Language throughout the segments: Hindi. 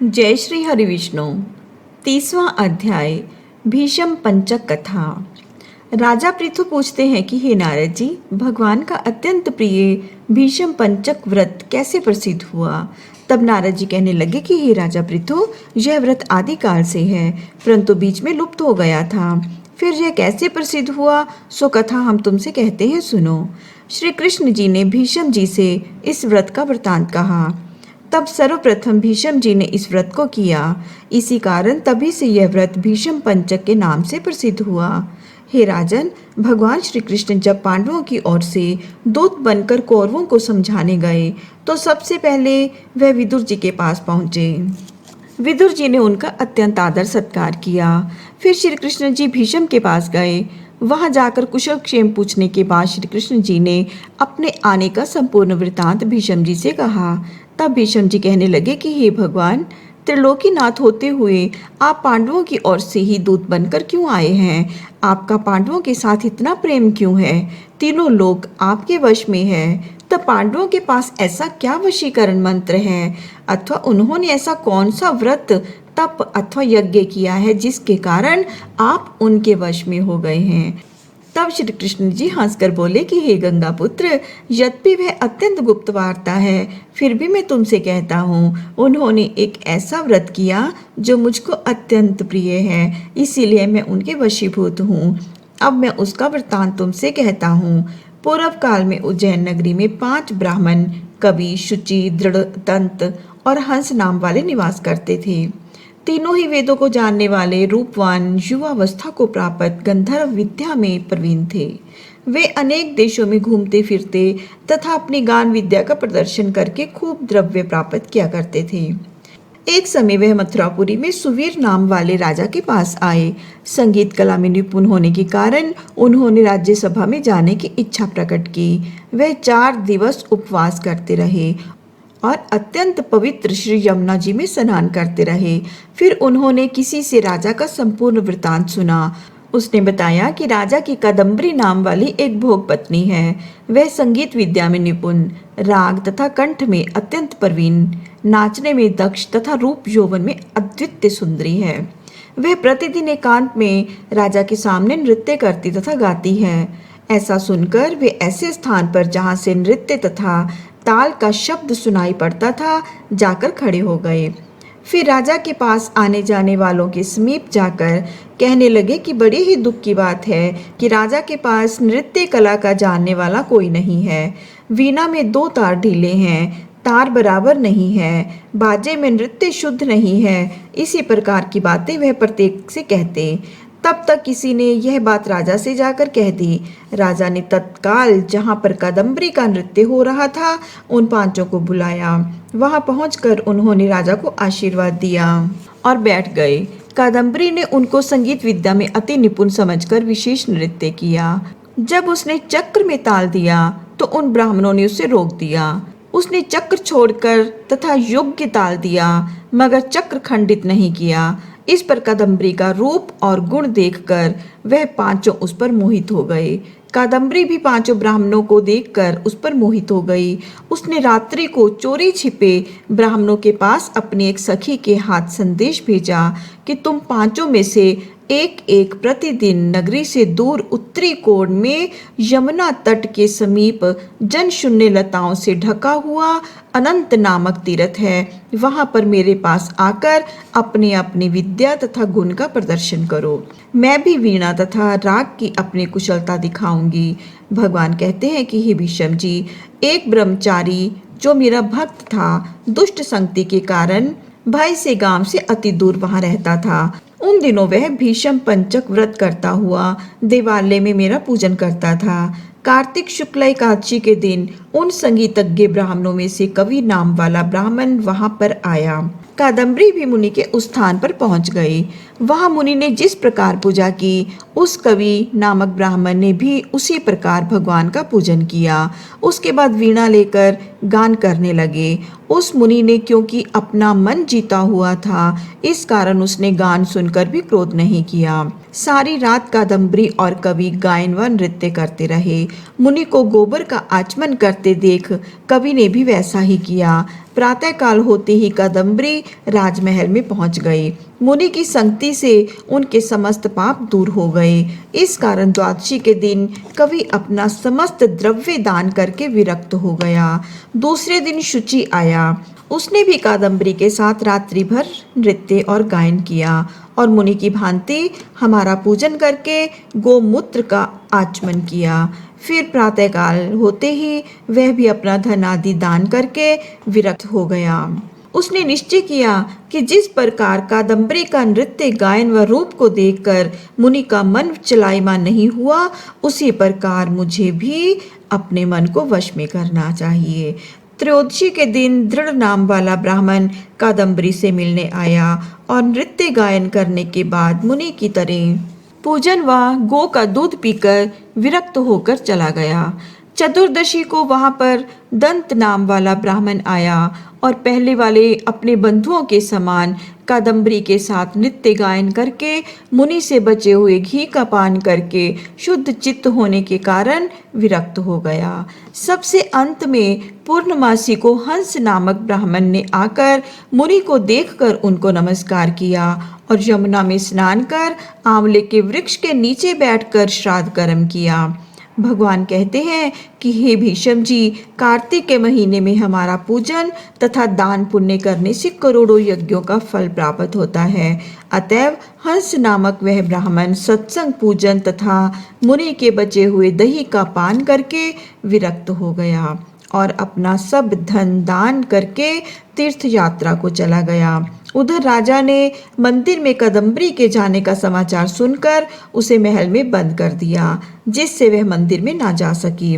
जय श्री हरिविष्णु। 30वां अध्याय भीष्म पंचक कथा। राजा पृथु पूछते हैं कि हे नारद जी, भगवान का अत्यंत प्रिय भीष्म पंचक व्रत कैसे प्रसिद्ध हुआ। तब नारद जी कहने लगे कि हे राजा पृथु, यह व्रत आदिकाल से है, परंतु बीच में लुप्त हो गया था। फिर यह कैसे प्रसिद्ध हुआ, सो कथा हम तुमसे कहते हैं, सुनो। श्री कृष्ण जी ने भीष्म जी से इस व्रत का वृतांत कहा। तब सर्वप्रथम भीष्म जी ने इस व्रत को किया। इसी कारण तभी से यह व्रत भीष्म पंचक के नाम से प्रसिद्ध हुआ। हे राजन, भगवान श्री कृष्ण जब पांडवों की ओर से दूत बनकर कौरवों को समझाने गए तो सबसे पहले वह विदुर जी के पास पहुंचे। विदुर जी ने उनका अत्यंत आदर सत्कार किया। फिर श्री कृष्ण जी भीष्म के पास गए। वहां जाकर कुशल क्षेम पूछने के बाद श्री कृष्ण जी ने अपने आने का संपूर्ण वृतांत भीष्म जी से कहा। तब भीष्म जी कहने लगे कि हे भगवान, त्रिलोकीनाथ होते हुए आप पांडवों की ओर से ही दूत बनकर क्यों आए हैं? आपका पांडवों के साथ इतना प्रेम क्यों है? तीनों लोग आपके वश में है, तब पांडवों के पास ऐसा क्या वशीकरण मंत्र है, अथवा उन्होंने ऐसा कौन सा व्रत, तप अथवा यज्ञ किया है जिसके कारण आप उनके वश में हो गए हैं? तब श्री कृष्ण जी हंसकर बोले कि हे गंगा पुत्र, यद्यपि वह अत्यंत गुप्त वार्ता है, फिर भी मैं तुमसे कहता हूँ, उन्होंने एक ऐसा व्रत किया जो मुझको अत्यंत प्रिय है, इसीलिए मैं उनके वशीभूत हूँ। अब मैं उसका वृत्तांत तुमसे कहता हूँ। पूर्व काल में उज्जैन नगरी में 5 ब्राह्मण कवि, शुचि, दृढ़ दंत और हंस नाम वाले निवास करते थे। तीनों ही वेदों को जानने वाले, रूपवान, युवावस्था को प्राप्त, गंधर्व विद्या में प्रवीण थे। वे अनेक देशों में घूमते फिरते तथा अपनी गान विद्या का प्रदर्शन करके खूब द्रव्य प्राप्त किया करते थे। एक समय वह मथुरापुरी में सुवीर नाम वाले राजा के पास आए। संगीत कला में निपुण होने के कारण उन्होंने राज्यसभा में जाने की इच्छा प्रकट की। वह 4 दिवस उपवास करते रहे और अत्यंत पवित्र श्री यमुना जी में स्नान करते रहे। फिर उन्होंने किसी से राजा का संपूर्ण वृतांत सुना। उसने बताया कि राजा की कादम्बरी नाम वाली एक भोग पत्नी है। वह संगीत विद्या में निपुण, राग तथा कंठ में अत्यंत प्रवीण, नाचने में दक्ष तथा रूप यौवन में अद्वितीय सुंदरी है। वह प्रतिदिन एकांत में राजा के सामने नृत्य करती तथा गाती है। ऐसा सुनकर वे ऐसे स्थान पर जहाँ से नृत्य तथा ताल का शब्द सुनाई पड़ता था जाकर खड़े हो गए। फिर राजा के पास आने जाने वालों के समीप जाकर कहने लगे कि बड़ी ही दुख की बात है कि राजा के पास नृत्य कला का जानने वाला कोई नहीं है। वीणा में 2 तार ढीले हैं, तार बराबर नहीं है, बाजे में नृत्य शुद्ध नहीं है। इसी प्रकार की बातें वह प्रत्येक से कहते। तब तक किसी ने यह बात राजा से जाकर कह दी। राजा ने तत्काल जहाँ पर कादम्बरी का नृत्य हो रहा था उन 5 को बुलाया। वहां पहुंचकर उन्होंने राजा को आशीर्वाद दिया और बैठ गए। कादम्बरी ने उनको संगीत विद्या में अति निपुण समझकर विशेष नृत्य किया। जब उसने चक्र में ताल दिया तो उन ब्राह्मणों ने उसे रोक दिया। उसने चक्र छोड़कर तथा योग्य ताल दिया, मगर चक्र खंडित नहीं किया। इस पर कादम्बरी का रूप और गुण देखकर वह 5 उस पर मोहित हो गए। कादम्बरी भी 5 ब्राह्मणों को देखकर उस पर मोहित हो गई। उसने रात्रि को चोरी छिपे ब्राह्मणों के पास अपनी एक सखी के हाथ संदेश भेजा कि तुम 5 में से एक एक प्रतिदिन नगरी से दूर उत्तरी कोण में यमुना तट के समीप जन शून्य लताओं से ढका हुआ अनंत नामक तीर्थ है, वहां पर मेरे पास आकर अपनी अपनी विद्या तथा गुण का प्रदर्शन करो। मैं भी वीणा तथा राग की अपनी कुशलता दिखाऊंगी। भगवान कहते हैं कि हे भीष्म जी, एक ब्रह्मचारी जो मेरा भक्त था, दुष्ट संगति के कारण भय से गांव से अति दूर वहां रहता था। उन दिनों वह भीष्म पंचक व्रत करता हुआ देवालय में मेरा पूजन करता था। कार्तिक शुक्ल एकादशी के दिन उन संगीतज्ञ ब्राह्मणों में से कवि नाम वाला ब्राह्मण वहां पर आया। कादम्बरी भी मुनि के उस स्थान पर पहुंच गई। वहां मुनि ने जिस प्रकार पूजा की, उस कवि नामक ब्राह्मण ने भी उसी प्रकार भगवान का पूजन किया। उसके बाद वीणा लेकर गान करने लगे। उस मुनि ने क्योंकि अपना मन जीता हुआ था, इस कारण उसने गान सुनकर भी क्रोध नहीं किया। सारी रात कादम्बरी और कवि गायन व नृत्य करते रहे। मुनि को गोबर का आचमन करते देख कवि ने भी वैसा ही किया। प्रातःकाल होते ही कादम्बरी राजमहल में पहुंच गए। मुनि की संगति से उनके समस्त पाप दूर हो गए। इस कारण द्वादशी के दिन कवि अपना समस्त द्रव्य दान करके विरक्त हो गया। दूसरे दिन शुचि आया। उसने भी कादम्बरी के साथ रात्रि भर नृत्य और गायन किया और मुनि की भांति हमारा पूजन करके गोमूत्र का आचमन किया। फिर प्रातःकाल होते ही वह भी अपना धन आदि दान करके विरक्त हो गया। उसने निश्चय किया कि जिस प्रकार कादम्बरी का नृत्य गायन व रूप को देखकर मुनि का मन चलायमान नहीं हुआ, उसी प्रकार मुझे भी अपने मन को वश में करना चाहिए। त्रयोदशी के दिन दृढ़ नाम वाला ब्राह्मण कादम्बरी से मिलने आया और नृत्य गायन करने के बाद मुनि की तरह पूजन व गो का दूध पीकर विरक्त होकर चला गया। चतुर्दशी को वहां पर दंत नाम वाला ब्राह्मण आया और पहले वाले अपने बंधुओं के समान कादम्बरी के साथ नृत्य गायन करके मुनि से बचे हुए घी का पान करके शुद्ध चित्त होने के कारण विरक्त हो गया। सबसे अंत में पूर्णमासी को हंस नामक ब्राह्मण ने आकर मुनि को देखकर उनको नमस्कार किया और यमुना में स्नान कर आंवले के वृक्ष के नीचे बैठकर श्राद्ध कर्म किया। भगवान कहते हैं कि हे भीष्म जी, कार्तिक के महीने में हमारा पूजन तथा दान पुण्य करने से करोड़ों यज्ञों का फल प्राप्त होता है। अतएव हंस नामक वह ब्राह्मण सत्संग पूजन तथा मुनि के बचे हुए दही का पान करके विरक्त हो गया और अपना सब धन दान करके तीर्थ यात्रा को चला गया। उधर राजा ने मंदिर में कादम्बरी के जाने का समाचार सुनकर उसे महल में बंद कर दिया, जिससे वह मंदिर में ना जा सकी।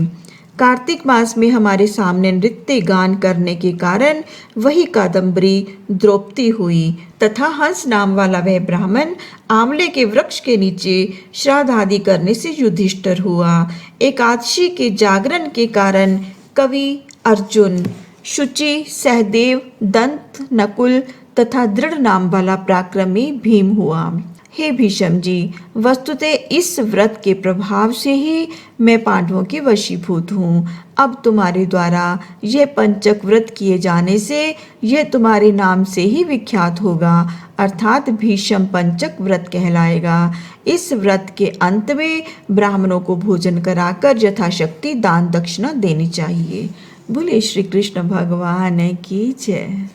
कार्तिक मास में हमारे सामने नृत्य गान करने के कारण वही कादम्बरी द्रौपदी हुई तथा हंस नाम वाला वह ब्राह्मण आंवले के वृक्ष के नीचे श्राद्ध आदि करने से युधिष्ठिर हुआ। एकादशी के जागरण के कारण कवि अर्जुन, शुचि, सहदेव, दंत, नकुल तथा दृढ़ नाम वाला पराक्रमी भीम हुआ। हे भीष्म जी, वस्तुतः इस व्रत के प्रभाव से ही मैं पांडवों की वशीभूत हूँ। अब तुम्हारे द्वारा यह पंचक व्रत किए जाने से यह तुम्हारे नाम से ही विख्यात होगा, अर्थात भीष्म पंचक व्रत कहलाएगा। इस व्रत के अंत में ब्राह्मणों को भोजन कराकर यथाशक्ति दान दक्षिणा देनी चाहिए। बोले श्री कृष्ण भगवान की जय।